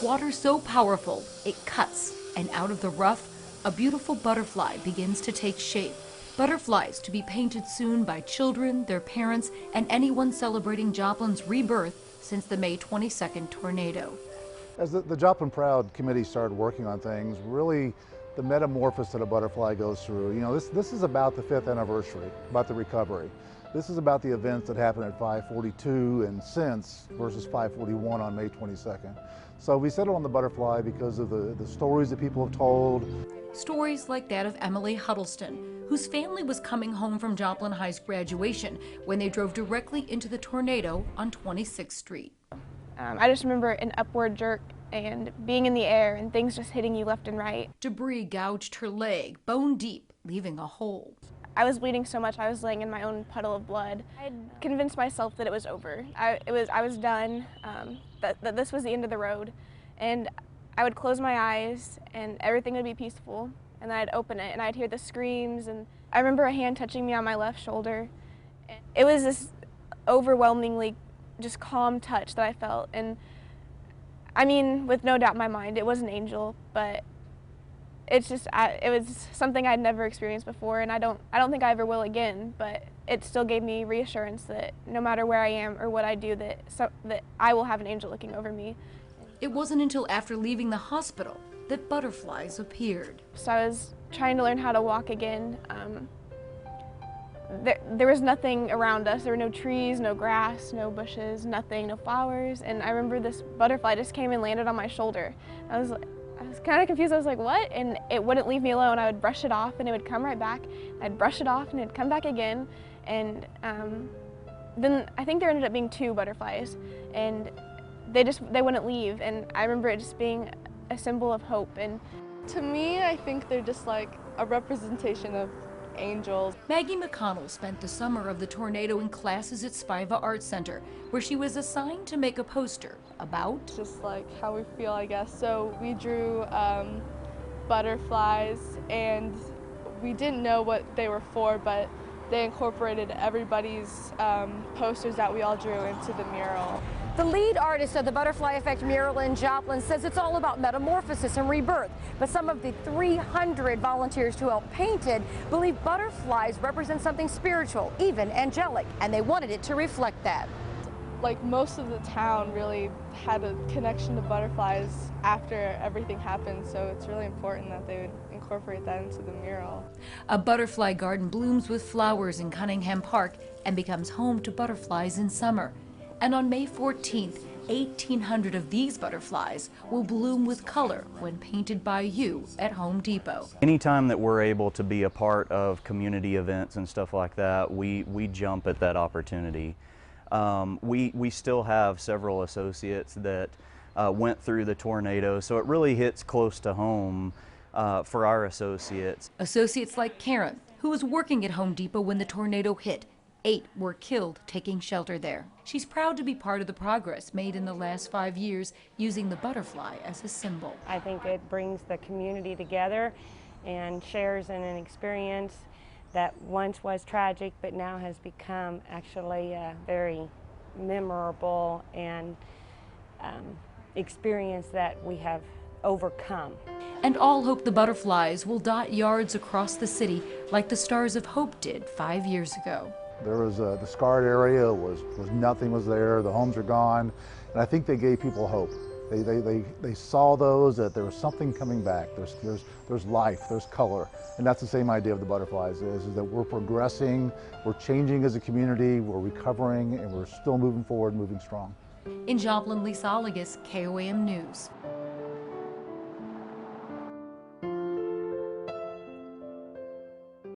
Water so powerful, it cuts, and out of the rough, a beautiful butterfly begins to take shape. Butterflies to be painted soon by children, their parents, and anyone celebrating Joplin's rebirth since the May 22nd tornado. As the Joplin Proud Committee started working on things, really the metamorphosis that a butterfly goes through. You know, this is about the 5th anniversary, about the recovery. This is about the events that happened at 542 and since versus 541 on May 22nd. So we settled on the butterfly because of the stories that people have told. Stories like that of Emily Huddleston, whose family was coming home from Joplin High's graduation when they drove directly into the tornado on 26th Street. I just remember an upward jerk and being in the air and things just hitting you left and right. Debris gouged her leg, bone deep, leaving a hole. I was bleeding so much I was laying in my own puddle of blood. I had convinced myself that it was over. I was done, that this was the end of the road. And I would close my eyes and everything would be peaceful. And then I'd open it and I'd hear the screams. And I remember a hand touching me on my left shoulder. It was this overwhelmingly just calm touch that I felt. And I mean, with no doubt in my mind, it was an angel, but it's just, it was something I'd never experienced before, and I don't think I ever will again, but it still gave me reassurance that no matter where I am or what I do, that I will have an angel looking over me. It wasn't until after leaving the hospital that butterflies appeared. So I was trying to learn how to walk again. There was nothing around us. There were no trees, no grass, no bushes, nothing, no flowers, and I remember this butterfly just came and landed on my shoulder. I was kind of confused. I was like, what? And it wouldn't leave me alone. I would brush it off and it would come right back. I'd brush it off and it'd come back again. And then I think there ended up being 2 butterflies and they wouldn't leave. And I remember it just being a symbol of hope. And to me, I think they're just like a representation of angels. Maggie McConnell spent the summer of the tornado in classes at Spiva Arts Center, where she was assigned to make a poster about just like how we feel, I guess. So we drew butterflies, and we didn't know what they were for, but they incorporated everybody's posters that we all drew into the mural. The lead artist of the Butterfly Effect mural in Joplin says it's all about metamorphosis and rebirth, but some of the 300 volunteers who helped paint it believe butterflies represent something spiritual, even angelic, and they wanted it to reflect that. Like most of the town really had a connection to butterflies after everything happened, so it's really important that they would incorporate that into the mural. A butterfly garden blooms with flowers in Cunningham Park and becomes home to butterflies in summer. And on May 14th, 1,800 of these butterflies will bloom with color when painted by you at Home Depot. Anytime that we're able to be a part of community events and stuff like that, we jump at that opportunity. We still have several associates that went through the tornado, so it really hits close to home for our associates. Associates like Karen, who was working at Home Depot when the tornado hit. 8 were killed taking shelter there. She's proud to be part of the progress made in the last 5 years using the butterfly as a symbol. I think it brings the community together and shares in an experience that once was tragic but now has become actually a very memorable and experience that we have overcome. And all hope the butterflies will dot yards across the city like the Stars of Hope did 5 years ago. There was the scarred area, nothing was there, the homes are gone, and I think they gave people hope. They saw those, that there was something coming back, there's life, there's color, and that's the same idea of the butterflies, is that we're progressing, we're changing as a community, we're recovering, and we're still moving forward, moving strong. In Joplin, Lisa Oligas, KOAM News.